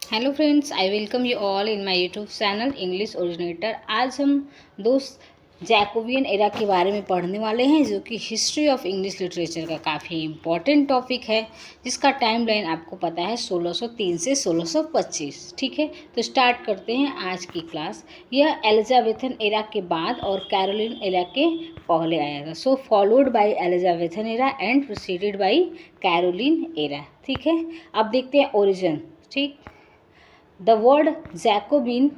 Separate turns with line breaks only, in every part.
Hello friends, I welcome you all in my YouTube channel English originator. आज हम दोस्त Jacobian era के बारे में पढ़ने वाले हैं, जो कि हिस्ट्री ऑफ इंग्लिश लिटरेचर का काफ़ी इम्पॉर्टेंट टॉपिक है, जिसका टाइम लाइन आपको पता है 1603 से 1625। ठीक है, तो स्टार्ट करते हैं आज की क्लास। यह एलिजाबेथन एरा के बाद और कैरोलिन एरा के पहले आया था। So followed by Elizabethan era and preceded by Caroline era. ठीक है, अब देखते हैं ओरिजिन। ठीक, the word Jacobean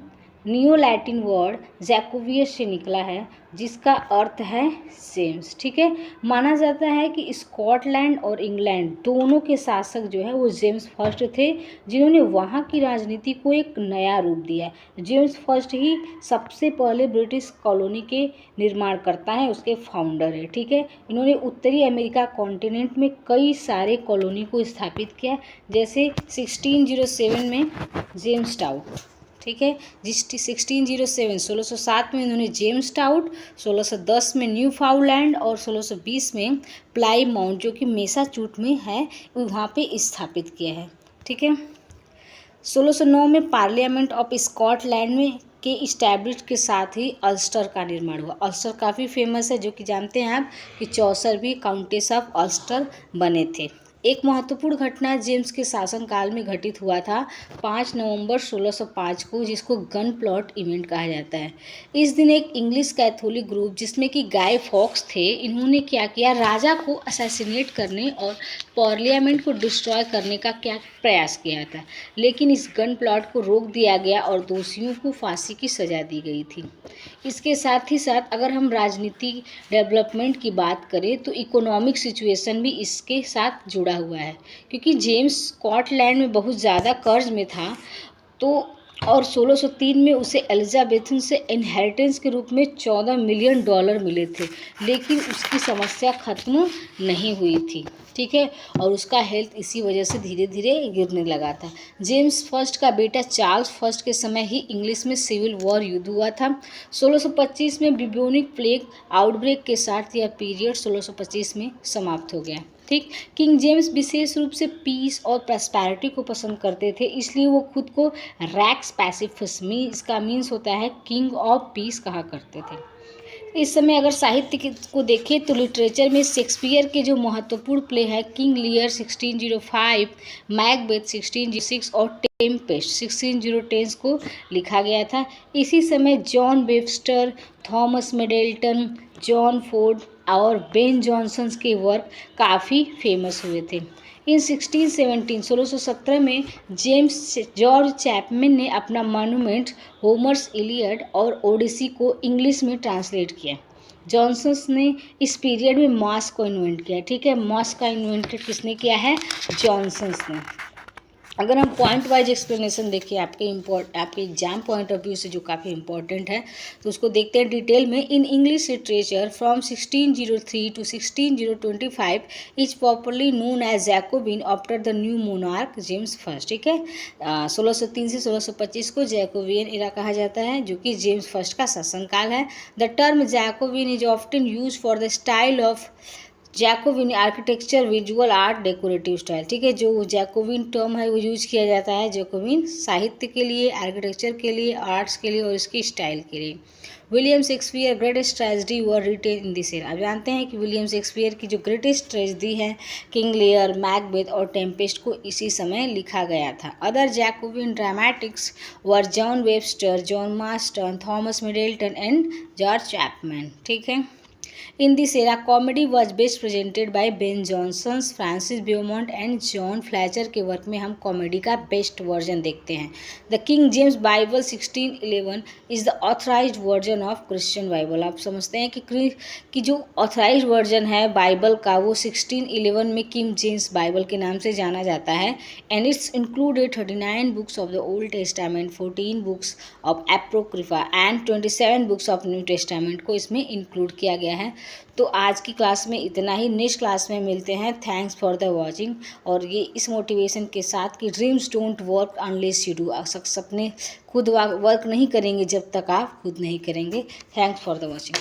new Latin word Jacobius से निकला है, जिसका अर्थ है जेम्स। ठीक है, माना जाता है कि स्कॉटलैंड और इंग्लैंड दोनों के शासक जो है वो जेम्स फर्स्ट थे, जिन्होंने वहाँ की राजनीति को एक नया रूप दिया। जेम्स फर्स्ट ही सबसे पहले ब्रिटिश कॉलोनी के निर्माणकर्ता हैं, उसके फाउंडर है। ठीक है, इन्होंने उत्तरी अमेरिका कॉन्टिनेंट में कई सारे कॉलोनी को स्थापित किया, जैसे 1607 में जेम्स टाउट। ठीक है, जिस 1607 में इन्होंने जेम्स टाउट, 1610 में न्यू फाउंडलैंड और 1620 में प्लाईमाउथ, जो कि मैसाचुसेट्स में है, वहाँ पे स्थापित किया है। ठीक है, 1609 में पार्लियामेंट ऑफ स्कॉटलैंड में के इस्टेब्लिश के साथ ही अल्स्टर का निर्माण हुआ। अल्स्टर काफ़ी फेमस है, जो कि जानते हैं आप कि चौसर भी काउंटेस ऑफ अल्स्टर बने थे। एक महत्वपूर्ण घटना जेम्स के शासनकाल में घटित हुआ था 5 नवंबर 1605 को, जिसको गन प्लॉट इवेंट कहा जाता है। इस दिन एक इंग्लिश कैथोलिक ग्रुप, जिसमें कि गाय फॉक्स थे, इन्होंने क्या किया, राजा को असैसिनेट करने और पार्लियामेंट को डिस्ट्रॉय करने का क्या प्रयास किया था, लेकिन इस गन प्लॉट को रोक दिया गया और दोषियों को फांसी की सज़ा दी गई थी। इसके साथ ही साथ अगर हम राजनीतिक डेवलपमेंट की बात करें तो इकोनॉमिक सिचुएशन भी इसके साथ जुड़ा हुआ है, क्योंकि जेम्स स्कॉटलैंड में बहुत ज़्यादा कर्ज में था, तो और 1603 में उसे एलिजाबेथन से इनहेरिटेंस के रूप में $14 मिलियन मिले थे, लेकिन उसकी समस्या खत्म नहीं हुई थी। ठीक है, और उसका हेल्थ इसी वजह से धीरे धीरे गिरने लगा था। जेम्स फर्स्ट का बेटा चार्ल्स फर्स्ट के समय ही इंग्लिश में सिविल वॉर युद्ध हुआ था। 1625 में बिब्योनिक प्लेग आउटब्रेक के साथ यह पीरियड 1625 में समाप्त हो गया। ठीक, किंग जेम्स विशेष रूप से पीस और प्रॉस्पेरिटी को पसंद करते थे, इसलिए वो खुद को रैक्स पैसिफिस्ट में, इसका मीन्स होता है किंग ऑफ पीस, कहा करते थे। इस समय अगर साहित्य को देखें तो लिटरेचर में शेक्सपियर के जो महत्वपूर्ण प्ले है, किंग लियर 1605, मैकबेथ 1606 और टेम्पेस्ट 1610 को लिखा गया था। इसी समय John Webster, Thomas Middleton, John Ford और बेन जॉनसन के वर्क काफ़ी फेमस हुए थे। इन 1617 में जेम्स जॉर्ज चैपमैन ने अपना मॉन्यूमेंट होमर्स इलियड और ओडिसी को इंग्लिश में ट्रांसलेट किया। जॉनसन ने इस पीरियड में मॉस को इन्वेंट किया। ठीक है, मॉस का इन्वेंट किसने किया है? जॉनसन ने। अगर हम पॉइंट वाइज एक्सप्लेनेशन देखें आपके एग्जाम पॉइंट ऑफ व्यू से, जो काफ़ी इंपॉर्टेंट है, तो उसको देखते हैं डिटेल में। In English literature from 1603 to 1625 is popularly known as Jacobean after the new monarch James first. ठीक है, 1603 से 1625 को जैकोबियन एरा कहा जाता है, जो कि जेम्स फर्स्ट का शासनकाल है। The term Jacobian is often use for the style of Jacobian architecture, visual art, decorative style. ठीक है, जो जैकोबिन टर्म है वो यूज किया जाता है जैकोबिन साहित्य के लिए, आर्किटेक्चर के लिए, आर्ट्स के लिए और इसकी स्टाइल के लिए। William Shakespeare greatest tragedy were written in this era. आप जानते हैं कि विलियम शेक्सपियर की जो ग्रेटेस्ट ट्रेजेडी है, किंग लियर, मैकबेथ और टेम्पेस्ट, को इसी समय लिखा गया था। Other Jacobean dramatics were John Webster, John Marston, Thomas Middleton and George Chapman. ठीक है, In this era, comedy was best presented by Ben Jonson, Francis Beaumont and John Fletcher के वर्क में हम कॉमेडी का बेस्ट वर्जन देखते हैं। The King James Bible 1611 is the authorised version of Christian Bible. आप समझते हैं कि जो ऑथराइज्ड वर्जन है बाइबल का, वो 1611 में किंग जेम्स बाइबल के नाम से जाना जाता है। And it's included 39 books of the Old Testament, 14 books of Apocrypha and 27 books of New Testament को इसमें इंक्लूड किया गया है। तो आज की क्लास में इतना ही, नेक्स्ट क्लास में मिलते हैं। Thanks for the watching. और ये इस मोटिवेशन के साथ कि dreams don't work unless you do. सपने खुद वर्क नहीं करेंगे जब तक आप खुद नहीं करेंगे। Thanks for the watching.